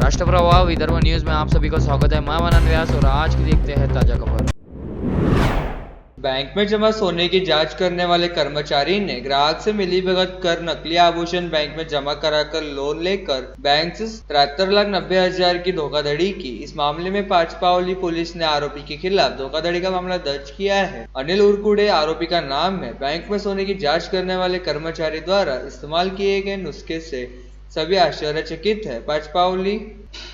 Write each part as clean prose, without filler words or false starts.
राष्ट्रप्रवाह Vidarbha news में आप सभी का स्वागत है। मैं मनन व्यास और आज की देखते हैं ताजा खबर। बैंक में जमा सोने की जांच करने वाले कर्मचारी ने ग्राहक से मिलीभगत कर नकली आभूषण बैंक में जमा कराकर लोन लेकर बैंक से 73,90,000 की धोखाधड़ी की। इस मामले में पाचपावली पुलिस ने आरोपी के खिलाफ धोखाधड़ी का मामला दर्ज किया है। अनिल उरकुड़े आरोपी का नाम है। बैंक में सोने की जांच करने वाले कर्मचारी द्वारा इस्तेमाल किए गए नुस्खे से सभी आश्चर्यचकित है। पाचपावली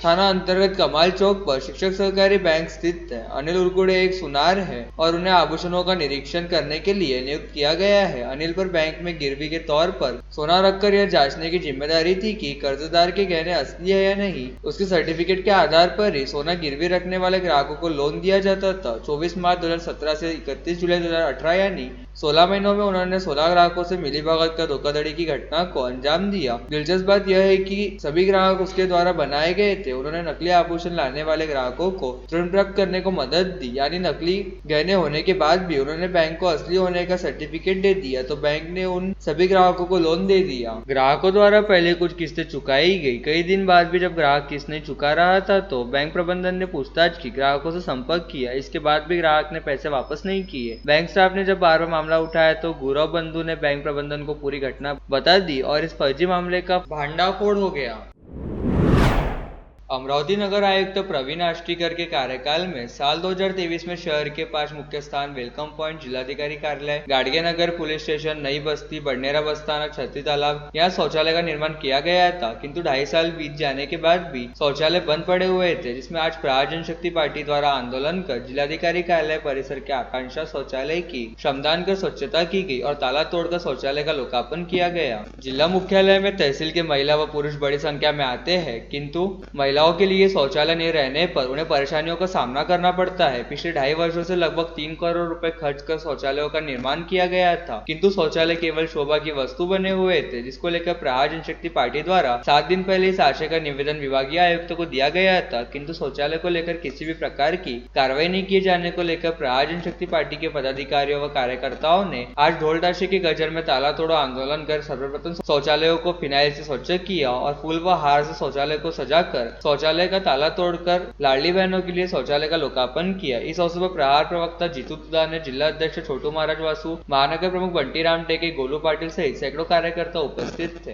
थाना अंतर्गत कमाल चौक पर शिक्षक सहकारी बैंक स्थित है। अनिल उरकुड़े एक सुनार है और उन्हें आभूषणों का निरीक्षण करने के लिए नियुक्त किया गया है। अनिल पर बैंक में गिरवी के तौर पर सोना रखकर यह जांचने की जिम्मेदारी थी कि कर्जदार के गहने असली है या नहीं। उसके सर्टिफिकेट के आधार पर ही सोना गिरवी रखने वाले ग्राहकों को लोन दिया जाता था। 24 मार्च 2017 से 31 जुलाई 2018 यानी 16 महीनों में उन्होंने 16 ग्राहकों से मिलीभगत कर धोखाधड़ी की घटना को अंजाम दिया। दिलचस्प बात यह है कि सभी ग्राहक उसके द्वारा बनाए गए थे। उन्होंने नकली आभूषण लाने वाले ग्राहकों को ऋण प्राप्त करने को मदद दी, यानी नकली गहने होने के बाद भी उन्होंने बैंक को असली होने का सर्टिफिकेट दे दिया, तो बैंक ने उन सभी ग्राहकों को लोन दे दिया। ग्राहकों द्वारा पहले कुछ किस्तें चुकाई गई। कई दिन बाद भी जब ग्राहक किस्त नहीं चुका रहा था तो बैंक प्रबंधन ने पूछताछ की, ग्राहकों से संपर्क किया। इसके बाद भी ग्राहक ने पैसे वापस नहीं किए। बैंक स्टाफ ने जब बार बार मामला उठाया तो गौरव बंधु ने बैंक प्रबंधन को पूरी घटना बता दी और इस फर्जी मामले का भांडाफोड़ हो गया। अमरावती नगर आयुक्त प्रवीण आष्टीकर के कार्यकाल में साल 2023 में शहर के 5 मुख्य स्थान वेलकम पॉइंट, जिलाधिकारी कार्यालय, गाड़गे नगर पुलिस स्टेशन, नई बस्ती, बडनेरा बस्ताना, छतरी तालाब यहाँ शौचालय का निर्माण किया गया था। किंतु 2.5 साल बीत जाने के बाद भी शौचालय बंद पड़े हुए थे, जिसमें आज प्रहार जनशक्ति पार्टी द्वारा आंदोलन कर जिलाधिकारी कार्यालय परिसर के आकांक्षा शौचालय की श्रमदान कर स्वच्छता की गई और ताला तोड़कर शौचालय का लोकार्पण किया गया। जिला मुख्यालय में तहसील के महिला व पुरुष बड़ी संख्या में आते हैं, किंतु महिलाओं के लिए शौचालय नहीं रहने पर उन्हें परेशानियों का सामना करना पड़ता है। पिछले 2.5 वर्षों से लगभग 3 करोड़ रुपए खर्च कर शौचालयों का निर्माण किया गया था, किंतु शौचालय केवल शोभा की वस्तु बने हुए थे, जिसको लेकर प्रहार जनशक्ति पार्टी द्वारा 7 दिन पहले इस आशय का निवेदन विभागीय आयुक्त को दिया गया था, किंतु शौचालय को लेकर किसी भी प्रकार की कार्रवाई नहीं किए जाने को लेकर प्रहार जनशक्ति पार्टी के पदाधिकारियों व कार्यकर्ताओं ने आज ढोल ताशे के गजर में ताला तोड़ो आंदोलन कर सर्वप्रथम शौचालयों को फिनाइल से स्वच्छ किया और फूल व हार से शौचालय को सजाकर शौचालय का ताला तोड़कर लाडली बहनों के लिए शौचालय का लोकार्पण किया। इस अवसर पर प्रहार प्रवक्ता जीतू तुदा ने जिला अध्यक्ष छोटू महाराज वासु, महानगर प्रमुख बंटी राम टेके, गोलू पाटिल सहित सैकड़ों कार्यकर्ता उपस्थित थे।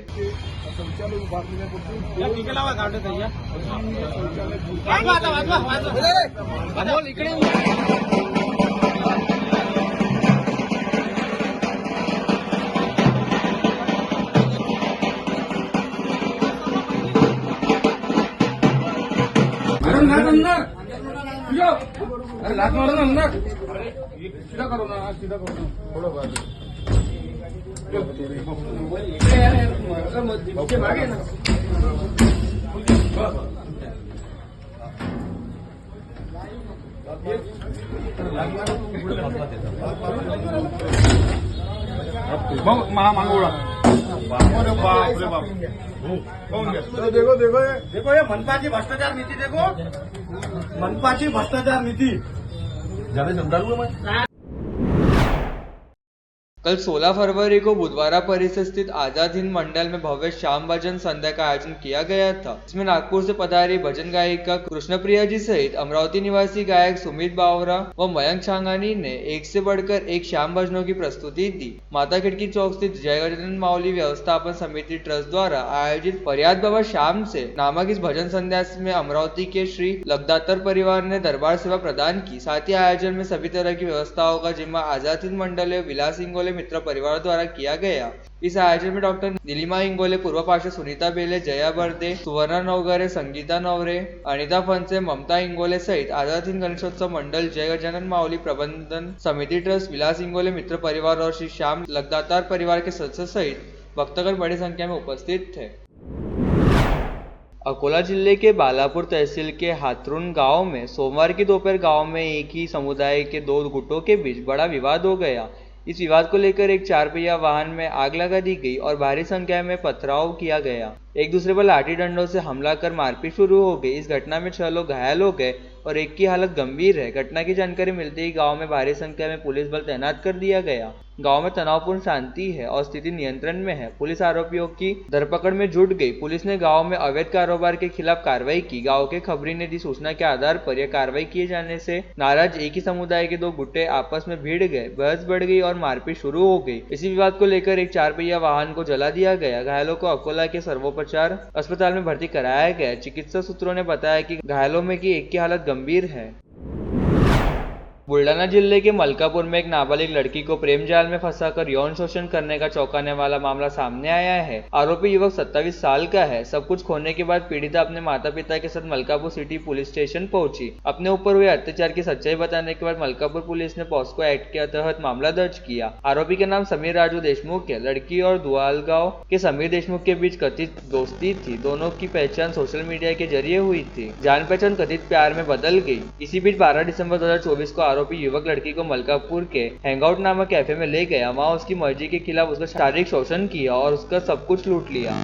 अरे लात मारो ना अंदर, सीधा करो ना, सीधा करो ना, थोड़ा बात मागे ना। मांगोड़ा बाप रे बाप, देखो देखो देखो ये मनपाची भ्रष्टाचार नीति, देखो मनपाची भ्रष्टाचार नीति ज्यादा श्रद्धालु है। कल 16 फरवरी को बुधवारा परिसर स्थित आजाद हिंद मंडल में भव्य श्याम भजन संध्या का आयोजन किया गया था, जिसमें नागपुर से पधारी भजन गायिका कृष्णप्रिया जी सहित अमरावती निवासी गायक सुमित बावरा व मयंक छांगानी ने एक से बढ़कर एक श्याम भजनों की प्रस्तुति दी। माता खिड़की चौक स्थित जय गजानन माउली व्यवस्थापन समिति ट्रस्ट द्वारा आयोजित फरियाद बाबा श्याम से नामक इस भजन संध्या में अमरावती के श्री लखदातर परिवार ने दरबार सेवा प्रदान की। साथ ही आयोजन में सभी तरह की व्यवस्थाओं का जिम्मा आजाद हिंद मंडल विलास इंगोले मित्र परिवार द्वारा किया गया। इस आयोजन में डॉक्टर नीलिमा इंगोले, पूर्व पार्षद सुनीता बेले, जया बर्दे, सुवर्णा नवगरे, संगीता नवरे, अनिता फंसे, ममता इंगोले सहित आजाद हिंद गणेशोत्सव मंडल, जय गजानन माउली प्रबंधन समिति ट्रस्ट, विलास इंगोले मित्र परिवार और श्री श्याम लखदातार परिवार के सदस्य सहित भक्तगण बड़ी संख्या में उपस्थित थे। अकोला जिले के बालापुर तहसील के हाथरुन गांव में सोमवार की दोपहर गांव में एक ही समुदाय के 2 गुटों के बीच बड़ा विवाद हो गया। इस विवाद को लेकर एक 4 पहिया वाहन में आग लगा दी गई और भारी संख्या में पथराव किया गया। एक दूसरे पर लाठी डंडों से हमला कर मारपीट शुरू हो गई। इस घटना में 6 लोग घायल हो गए और एक की हालत गंभीर है। घटना की जानकारी मिलते ही गांव में भारी संख्या में पुलिस बल तैनात कर दिया गया। गांव में तनावपूर्ण शांति है और स्थिति नियंत्रण में है। पुलिस आरोपियों की धरपकड़ में जुट गई। पुलिस ने गांव में अवैध कारोबार के खिलाफ कार्रवाई की। गांव के खबरी ने दी सूचना के आधार पर यह कार्रवाई किए जाने से नाराज एक ही समुदाय के 2 गुट्टे आपस में भिड़ गए। बहस बढ़ गई और मारपीट शुरू हो गई। इसी विवाद को लेकर एक 4 पहिया वाहन को जला दिया गया। घायलों को अकोला के सर्वोपचार अस्पताल में भर्ती कराया गया। चिकित्सा सूत्रों ने बताया कि घायलों में की एक की हालत गंभीर है। बुल्डाना जिले के मलकापुर में एक नाबालिग लड़की को प्रेम जाल में फंसाकर यौन शोषण करने का चौंकाने वाला मामला सामने आया है। आरोपी युवक 27 साल का है। सब कुछ खोने के बाद पीड़िता अपने माता पिता के साथ मलकापुर सिटी पुलिस स्टेशन पहुंची। अपने ऊपर हुए अत्याचार की सच्चाई बताने के बाद मलकापुर पुलिस ने पॉस्को एक्ट के तहत मामला दर्ज किया। आरोपी का नाम समीर राजू देशमुख है। लड़की और दुआलगांव के समीर देशमुख के बीच कथित दोस्ती थी। दोनों की पहचान सोशल मीडिया के जरिए हुई थी। जान पहचान कथित प्यार में बदल गई। इसी बीच 12 दिसंबर 2024 को आरोपी युवक लड़की को मलकापुर के हैंगआउट नामक कैफे में ले गया। वहां उसकी मर्जी के खिलाफ उसका शारीरिक शोषण किया और उसका सब कुछ लूट लिया।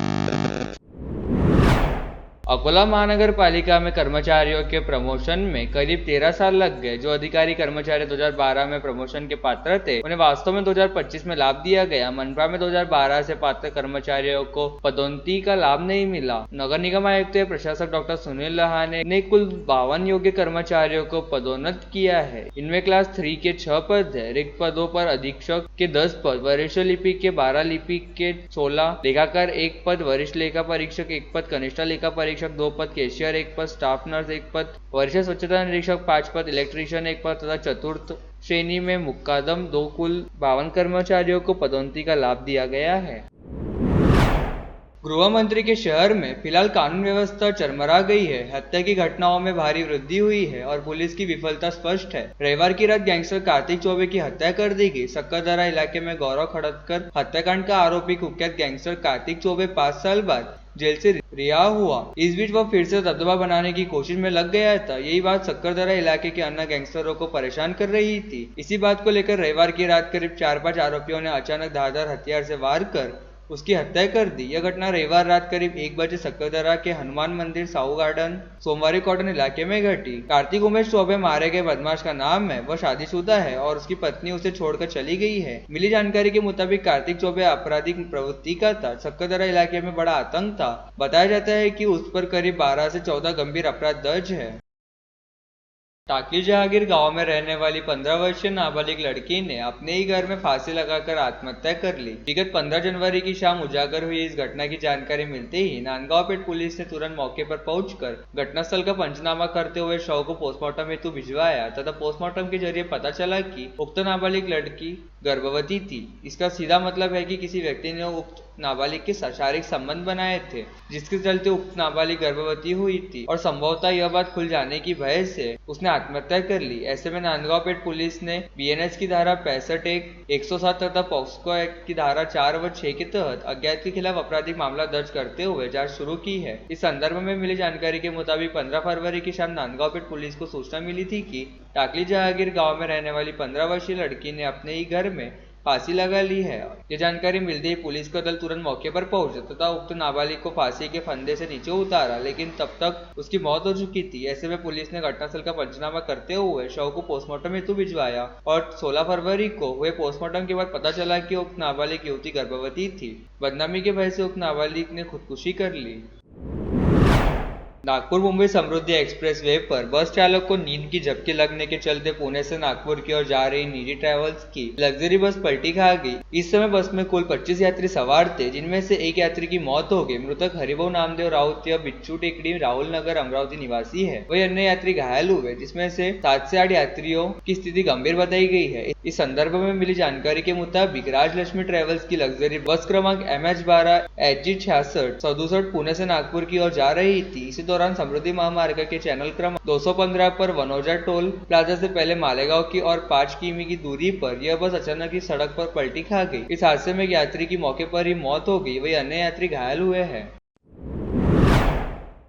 अकोला महानगर पालिका में कर्मचारियों के प्रमोशन में करीब 13 साल लग गए। जो अधिकारी कर्मचारी 2012 में प्रमोशन के पात्र थे, उन्हें वास्तव में 2025 में लाभ दिया गया। मनपा में 2012 से पात्र कर्मचारियों को पदोन्नति का लाभ नहीं मिला। नगर निगम आयुक्त प्रशासक डॉक्टर सुनील लहाने ने कुल 52 योग्य कर्मचारियों को पदोन्नत किया है। इनमें क्लास 3 के 6 पद है। रिक्त पदों पर अधीक्षक के 10 पद, वरिष्ठ लिपिक के 12, लिपिक के 16, लेखाकार 1 पद, वरिष्ठ लेखा परीक्षक 1 पद, कनिष्ठ लेखा परीक्षक 2 पद, कैशियर 1 पद, स्टाफ नर्स 1 पद, वरिष्ठ स्वच्छता निरीक्षक 5 पद, इलेक्ट्रीशियन 1 पद तथा चतुर्थ श्रेणी में मुक्कादम 2 कुल 52 कर्मचारियों को पदोन्नति का लाभ दिया गया है। गृह मंत्री के शहर में फिलहाल कानून व्यवस्था चरमरा गई है। हत्या की घटनाओं में भारी वृद्धि हुई है और पुलिस की विफलता स्पष्ट है। रविवार की रात गैंगस्टर कार्तिक चौबे की हत्या कर दी गई। सक्करदरा इलाके में गौरव खड़गकर हत्याकांड का आरोपी कुख्यात गैंगस्टर कार्तिक चौबे 5 साल बाद जेल से रिहा हुआ। इस बीच वह फिर से दबदबा बनाने की कोशिश में लग गया था। यही बात सक्करदरा इलाके के अन्य गैंगस्टरों को परेशान कर रही थी। इसी बात को लेकर रविवार की रात करीब 4-5 आरोपियों ने अचानक धारदार हथियार से वार कर उसकी हत्या कर दी। यह घटना रविवार रात करीब 1 बजे सक्करदरा के हनुमान मंदिर, साहू गार्डन, सोमवारी कॉटन इलाके में घटी। कार्तिक उमेश चौबे मारे गए बदमाश का नाम है। वह शादीशुदा है और उसकी पत्नी उसे छोड़कर चली गई है। मिली जानकारी के मुताबिक कार्तिक चौबे आपराधिक प्रवृत्ति का था। सक्करदरा इलाके में बड़ा आतंक था। बताया जाता है कि उस पर करीब 12 से 14 गंभीर अपराध दर्ज है। टाकली जहांगीर गांव में रहने वाली 15 वर्षीय नाबालिग लड़की ने अपने ही घर में फांसी लगाकर आत्महत्या कर ली। विगत 15 जनवरी की शाम उजागर हुई इस घटना की जानकारी मिलते ही नांदगांवपेट पुलिस ने तुरंत मौके पर पहुंचकर घटनास्थल का पंचनामा करते हुए शव को पोस्टमार्टम हेतु भिजवाया तथा पोस्टमार्टम के जरिए पता चला कि उक्त नाबालिग लड़की गर्भवती थी। इसका सीधा मतलब है कि किसी व्यक्ति ने उक्त नाबालिग के साथ शारीरिक संबंध बनाए थे, जिसके चलते उक्त नाबालिग गर्भवती हुई थी और संभवतः यह बात खुल जाने की भय से उसने आत्महत्या कर ली। ऐसे में नांदगांवपेट पुलिस ने बीएनएस की धारा 65(1) 107 तथा पॉक्सो एक्ट की धारा 4 व 6 के तहत अज्ञात के खिलाफ आपराधिक मामला दर्ज करते हुए जांच शुरू की है। इस संदर्भ में मिली जानकारी के मुताबिक 15 फरवरी की शाम नांदगांवपेट पुलिस को सूचना मिली थी कि टाकली जहांगीर गाँव में रहने वाली 15 वर्षीय लड़की ने अपने ही घर में फांसी लगा ली है। ये जानकारी मिलते ही पुलिस का दल तुरंत मौके पर पहुंचा तथा उक्त नाबालिग को फांसी के फंदे से नीचे उतारा, लेकिन तब तक उसकी मौत हो चुकी थी। ऐसे में पुलिस ने घटनास्थल का पंचनामा करते हुए शव को पोस्टमार्टम हेतु भिजवाया और 16 फरवरी को हुए पोस्टमार्टम के बाद पता चला कि उक्त नाबालिग युवती गर्भवती थी। बदनामी के भय से उक्त नाबालिग ने खुदकुशी कर ली। नागपुर मुंबई समृद्धि एक्सप्रेस वे पर बस चालक को नींद की झपकी लगने के चलते पुणे से नागपुर की ओर जा रही निजी ट्रैवल्स की लग्जरी बस पलटी खा गई। इस समय बस में कुल 25 यात्री सवार थे, जिनमें से एक यात्री की मौत हो गई। मृतक हरिभाऊ नामदेव राउत यह बिच्छू टेकड़ी राहुल नगर अमरावती निवासी है। वही अन्य यात्री घायल हुए, जिसमें से 7 से 8 यात्रियों की स्थिति गंभीर बताई गई है। इस संदर्भ में मिली जानकारी के मुताबिक राजलक्ष्मी ट्रेवल्स की लग्जरी बस क्रमांक MH12 HG 66 67 पुणे से नागपुर की ओर जा रही थी। इसी दौरान समृद्धि महामार्ग के चैनल क्रमांक 215 पर वनौजा टोल प्लाजा से पहले मालेगांव की और 5 किमी की दूरी पर यह बस अचानक ही सड़क पर पलटी खा गई। इस हादसे में एक यात्री की मौके पर ही मौत हो गई, वही अन्य यात्री घायल हुए हैं।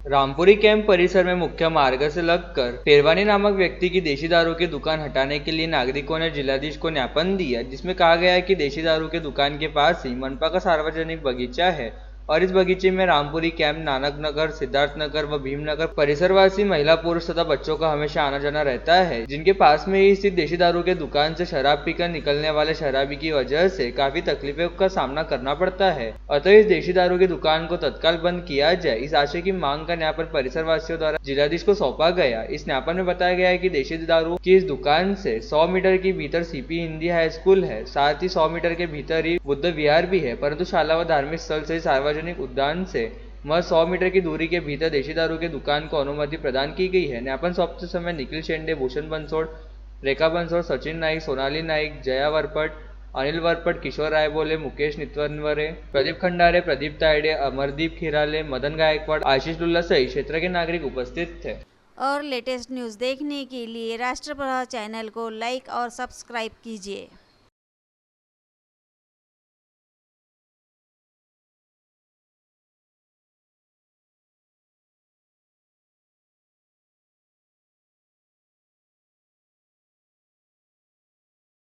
रामपुरी कैंप परिसर में मुख्य मार्ग से लगकर पेरवानी नामक व्यक्ति की देशी दारू की दुकान हटाने के लिए नागरिकों ने जिलाधीश को ज्ञापन दिया, जिसमें कहा गया है कि देशी दारू के दुकान के पास ही मनपा का सार्वजनिक बगीचा है और इस बगीचे में रामपुरी कैंप, नानक नगर, सिद्धार्थ नगर व भीमनगर परिसरवासी महिला, पुरुष तथा बच्चों का हमेशा आना जाना रहता है, जिनके पास में ही स्थित देशी दारू के दुकान से शराब पीकर निकलने वाले शराबी की वजह से काफी तकलीफों का सामना करना पड़ता है। अतः इस देशी दारू की दुकान को तत्काल बंद किया जाए, इस आशय की मांग का ज्ञापन परिसरवासियों द्वारा जिलाधीश को सौंपा गया। इस ज्ञापन में बताया गया है कि देशी दारू की इस दुकान से 100 मीटर के भीतर सीपी हिंदी हाई स्कूल है, साथ ही 100 मीटर के भीतर ही बुद्ध विहार भी है, परंतु शाला व धार्मिक स्थल से सार्वजनिक उद्यान से 100 मीटर की दूरी के भीतर देशी दारू के दुकान को अनुमति प्रदान की गई है। ज्ञापन सौंपते समय निखिल शेंडे, भूषण बंसोड़, रेखा बंसोड़, सचिन नाइक, सोनाली नाइक, जया वरपट, अनिल वरपट, किशोर रायबोले, मुकेश नितवनवरे, प्रदीप खंडारे, प्रदीप तायडे, अमरदीप खिराले, मदन गायकवाड़, आशीष लुल्ला सहित क्षेत्र के नागरिक उपस्थित थे। और लेटेस्ट न्यूज़ देखने के लिए राष्ट्रप्रभा चैनल को लाइक और सब्सक्राइब कीजिए।